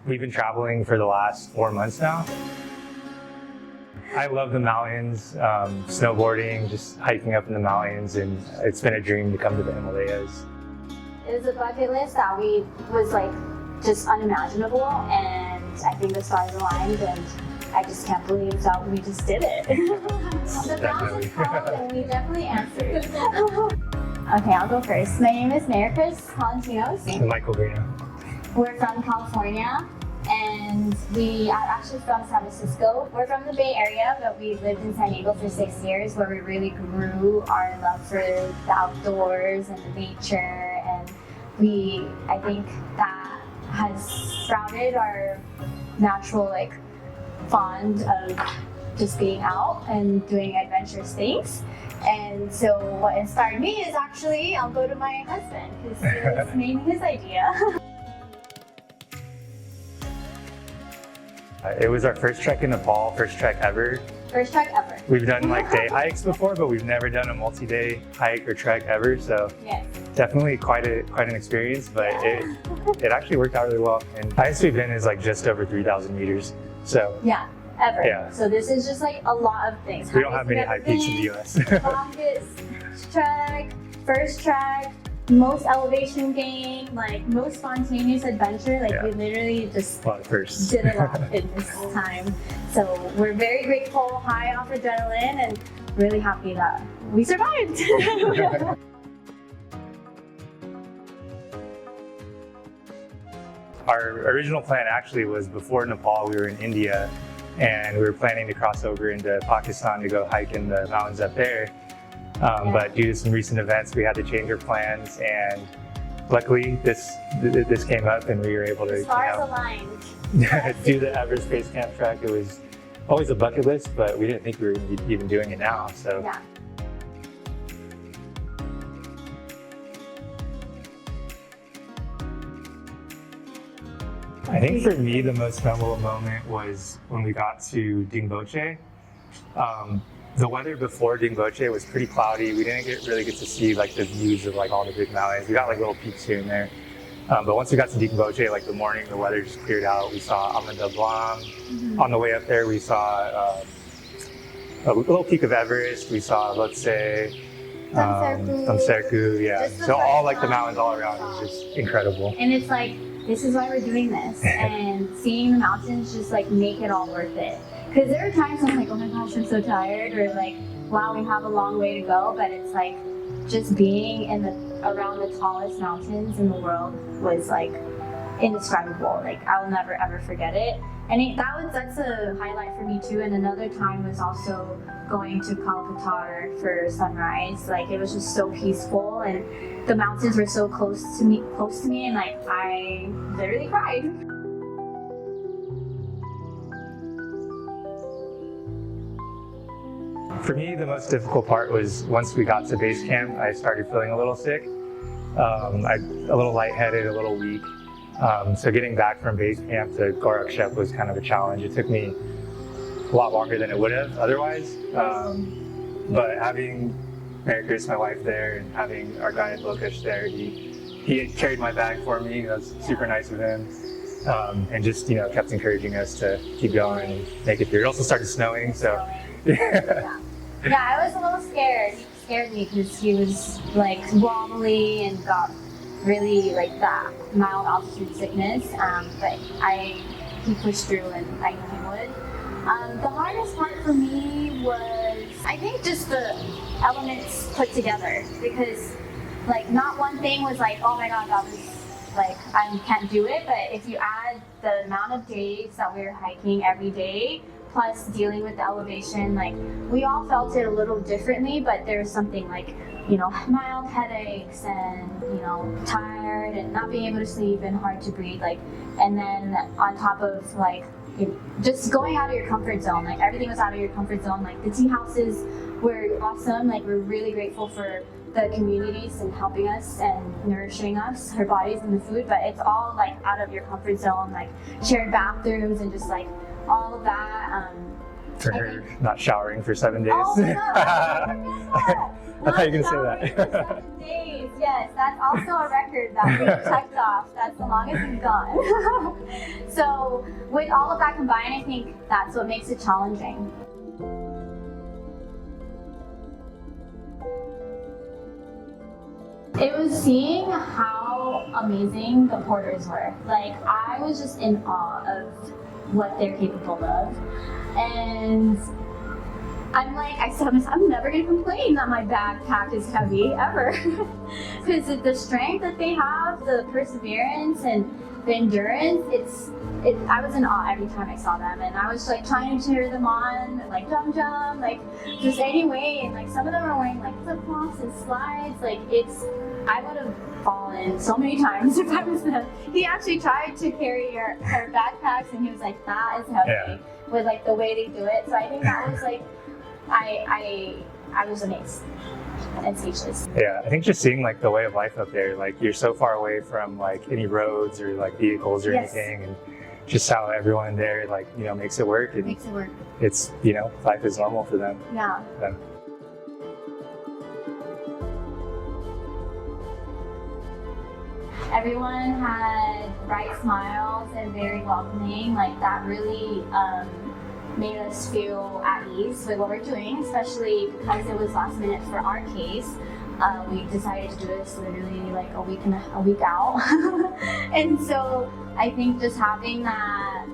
We've been traveling for the last 4 months now. I love the mountains, snowboarding, just hiking up in the mountains, and it's been a dream to come to the Himalayas. It was a bucket list that was like just unimaginable, and I think the stars aligned, and I just can't believe that we just did it. The mountains called, and we definitely answered. Okay, I'll go first. My name is Mary Chris Valentinos. And Michael Grino. We're from California, and we are actually from San Francisco. We're from the Bay Area, but we lived in San Diego for 6 years, where we really grew our love for the outdoors and the nature, and I think that has sprouted our natural fond of just being out and doing adventurous things. And so what inspired me is actually, I'll go to my husband, because it was mainly his idea. It was our first trek in Nepal, first trek ever. First trek ever. We've done day hikes before, but we've never done a multi-day hike or trek ever. So yes. Definitely quite an experience, but yeah. it actually worked out really well. And highest we've been is just over 3,000 meters. So yeah, ever. Yeah. So this is just a lot of things. We don't have many high peaks in the US. Longest trek, first trek, most elevation gain, most spontaneous adventure. Yeah. We literally just a lot of firsts. did a lot in this time. So we're very grateful, high off adrenaline, and really happy that we survived. Our original plan actually was before Nepal, we were in India, and we were planning to cross over into Pakistan to go hike in the mountains up there. But due to some recent events, we had to change our plans, and luckily this came up, and we were able to Stars aligned. do the Everest Base Camp trek. It was always a bucket list, but we didn't think we were even doing it now. So. Yeah. I think for me, the most memorable moment was when we got to Dingboche. The weather before Dingboche was pretty cloudy. We didn't really get to see the views of all the big mountains. We got little peaks here and there. But once we got to Dingboche, the morning, the weather just cleared out. We saw Amandablam. Mm-hmm. On the way up there, we saw a little peak of Everest. We saw, let's say, Tamserku. Yeah. So all the mountains all around is just incredible. And it's this is why we're doing this, and seeing the mountains just make it all worth it. Because there are times I'm oh my gosh, I'm so tired, or wow, we have a long way to go. But it's just being around the tallest mountains in the world was indescribable. I will never ever forget it. And that's a highlight for me too. And another time was also going to Kalpatar for sunrise. It was just so peaceful, and the mountains were so close to me, and I literally cried. For me, the most difficult part was once we got to base camp, I started feeling a little sick. A little lightheaded, a little weak. So getting back from base camp to Gorakshep was kind of a challenge. It took me a lot longer than it would have otherwise. But having Mary Chris, my wife, there, and having our guide Lokesh there, he had carried my bag for me. That was super nice of him. And just kept encouraging us to keep going and make it through. It also started snowing, so yeah, I was a little scared. He scared me because he was wobbly and got really that mild altitude sickness. But he pushed through, and I knew he would. The hardest part for me was, I think, just the elements put together, because not one thing was oh my god, that was I can't do it. But if you add the amount of days that we were hiking every day, plus dealing with the elevation, we all felt it a little differently, but there was something mild headaches and, tired and not being able to sleep and hard to breathe, and then on top of just going out of your comfort zone, everything was out of your comfort zone. The tea houses were awesome. We're really grateful for the communities and helping us and nourishing us, our bodies and the food, but it's all out of your comfort zone, shared bathrooms and just all of that. for her not showering for 7 days. Oh, no, I thought you were going to say that. that. 7 days, yes, that's also a record that we checked off. That's the longest we've gone. So with all of that combined, I think that's what makes it challenging. It was seeing how amazing the porters were. Like, I was just in awe of what they're capable of. And I'm like, I said to myself, I'm never gonna complain that my backpack is heavy, ever. Because the strength that they have, the perseverance and the endurance, I was in awe every time I saw them. And I was like trying to cheer them on, like jump, like just any way. And like some of them are wearing like flip flops and slides. Like I would have fallen so many times if I was them. He actually tried to carry our backpacks and he was like, that is heavy, with like the way they do it. So I think that was like, I was amazed and speechless. Yeah, I think just seeing like the way of life up there, like you're so far away from like any roads or like vehicles or anything, and just how everyone there like, you know, makes it work. And makes it work. It's, you know, life is normal for them. Yeah. Everyone had bright smiles and very welcoming. Like that really made us feel at ease with what we're doing, especially because it was last minute for our case. We decided to do this literally like a week out. And so I think just having that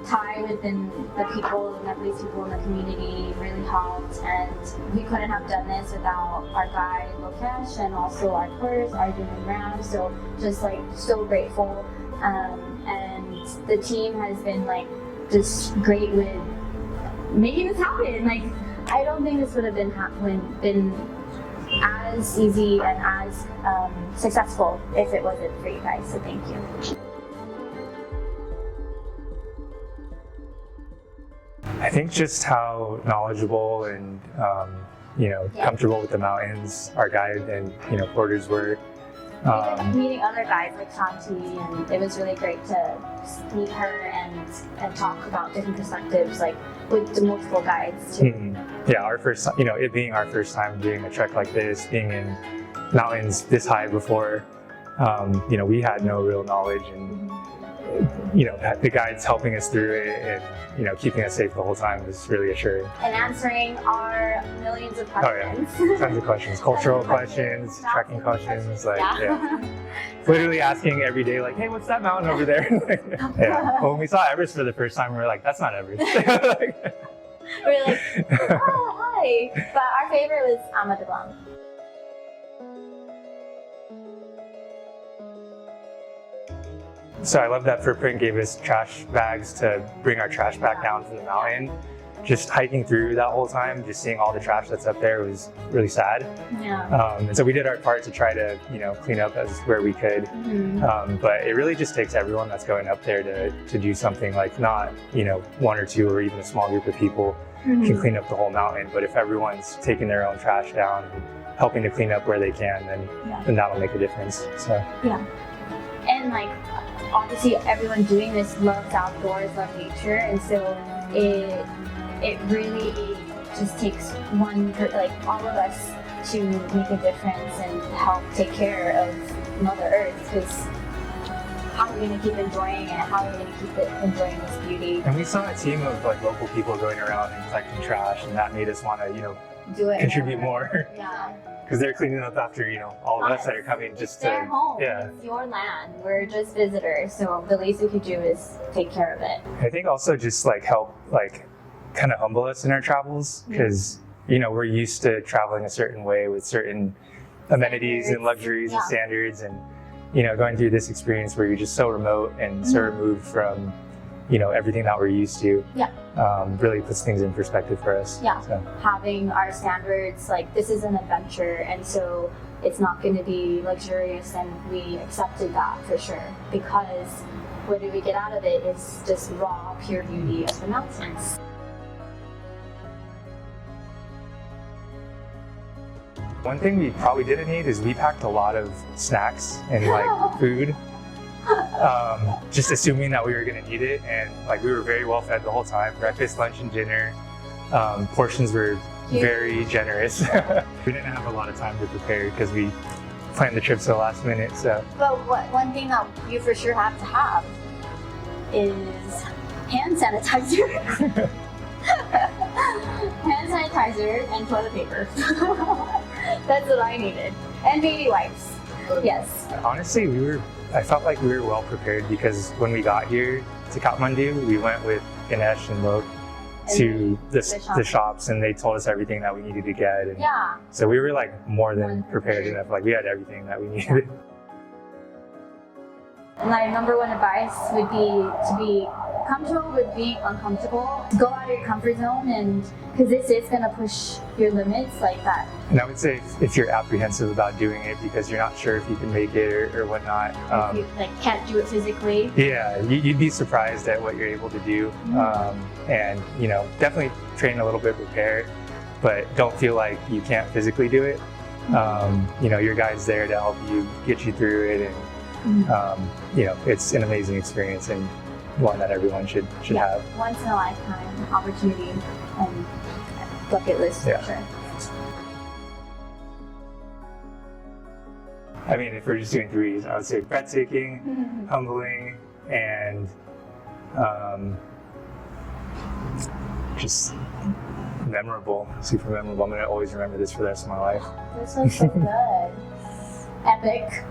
tie within the people, the Nepalese people in the community really helped. And we couldn't have done this without our guide Lokesh and also our porters, Arjun and Ram. So just like so grateful. And the team has been like just great with making this happen. Like I don't think this would have been as easy and as successful if it wasn't for you guys. So thank you. I think just how knowledgeable and you know, comfortable with the mountains our guide and, you know, porters were. Meeting other guys like Shanti, and it was really great to meet her and talk about different perspectives, like with the multiple guides too. Mm-hmm. Yeah, our first, you know, it being our first time doing a trek like this, being in mountains this high before, you know, we had no real knowledge, and you know, the guides helping us through it and, you know, keeping us safe the whole time was really assuring. And answering our millions of questions. Oh yeah, tons of questions, cultural questions, trekking questions, like literally asking every day, like, hey, what's that mountain over there? Yeah. Well, when we saw Everest for the first time, we were like, that's not Everest. We're like, oh, hi. But our favorite was Amadabang. So I love that Footprint gave us trash bags to bring our trash back down from the mountain. Just hiking through that whole time, just seeing all the trash that's up there was really sad. Yeah. And so we did our part to try to, you know, clean up as where we could. But it really just takes everyone that's going up there to do something, like not, you know, one or two or even a small group of people can clean up the whole mountain. But if everyone's taking their own trash down and helping to clean up where they can, then that'll make a difference. So yeah. And like, obviously everyone doing this loves outdoors, loves nature, and so it really just takes like all of us to make a difference and help take care of Mother Earth, because how are we going to keep enjoying it? How are we going to keep enjoying this beauty? And we saw a team of like local people going around and collecting trash, and that made us want to, you know, contribute more. Yeah. Because they're cleaning up after, you know, all of us that are coming just to... Their home. Yeah. It's your land. We're just visitors. So the least we could do is take care of it. I think also just like help, like kind of humble us in our travels, because, you know, we're used to traveling a certain way with certain amenities and luxuries and standards. And, you know, going through this experience where you're just so remote and so removed from, you know, everything that we're used to, really puts things in perspective for us. Yeah, so. Having our standards, like this is an adventure, and so it's not going to be luxurious, and we accepted that for sure, because what do we get out of it is just raw, pure beauty of the mountains. One thing we probably didn't need is we packed a lot of snacks and like food. just assuming that we were going to need it. And like we were very well fed the whole time, breakfast, lunch, and dinner. Portions were very generous. We didn't have a lot of time to prepare because we planned the trip to the last minute. So, but one thing that you for sure have to have is hand sanitizer. Hand sanitizer and toilet paper. That's what I needed. And baby wipes. Yes. Honestly, I felt like we were well prepared because when we got here to Kathmandu, we went with Ganesh and Lok to the shops, and they told us everything that we needed to get. And yeah. So we were like more than prepared enough. Like we had everything that we needed. My number one advice would be to be comfortable with being uncomfortable. Go out of your comfort zone, and because this is going to push your limits like that. And I would say if you're apprehensive about doing it because you're not sure if you can make it or whatnot. If you can't do it physically. Yeah, you'd be surprised at what you're able to do. And definitely train a little bit prepared, but don't feel like you can't physically do it. Your guide's there to help you get you through it, and it's an amazing experience and one that everyone should have. Once in a lifetime opportunity and bucket list for sure. I mean, if we're just doing threes, I would say breathtaking, humbling, and just memorable, super memorable. I'm going to always remember this for the rest of my life. This was so good. Epic.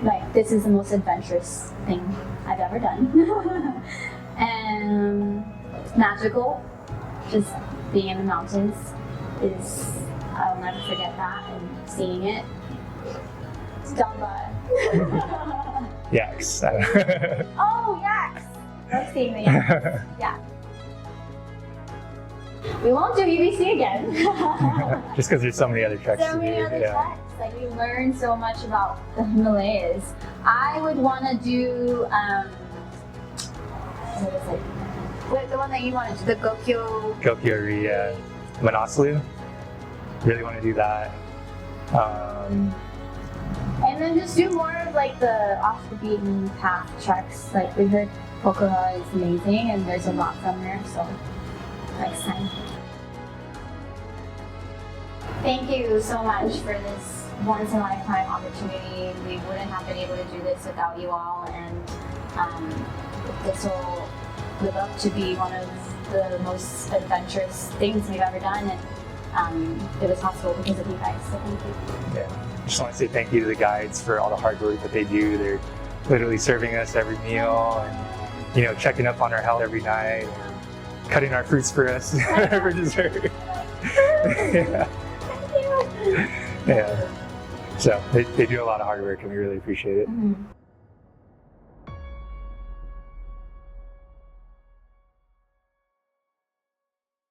Like, this is the most adventurous thing I've ever done. And magical. Just being in the mountains I'll never forget that, and seeing it. It's gone by. Yaks. Oh, yaks! Love seeing the yaks. Yeah. We won't do EBC again. Just because there's so many other treks So many other treks. Like, we learned so much about the Himalayas. I would want to do, what is it? The one that you wanted to do, the Gokyori, Manaslu. Really want to do that. And then just do more of like the off the beaten path treks. Like, we heard Pokhara is amazing, and there's a lot from there, so next time. Thank you so much for this once in a lifetime opportunity. We wouldn't have been able to do this without you all, and this will live up to be one of the most adventurous things we've ever done, and it was possible because of you guys, so thank you. Yeah, I just want to say thank you to the guides for all the hard work that they do. They're literally serving us every meal, and checking up on our health every night, and cutting our fruits for us for dessert. Yeah. So they do a lot of hard work, and we really appreciate it.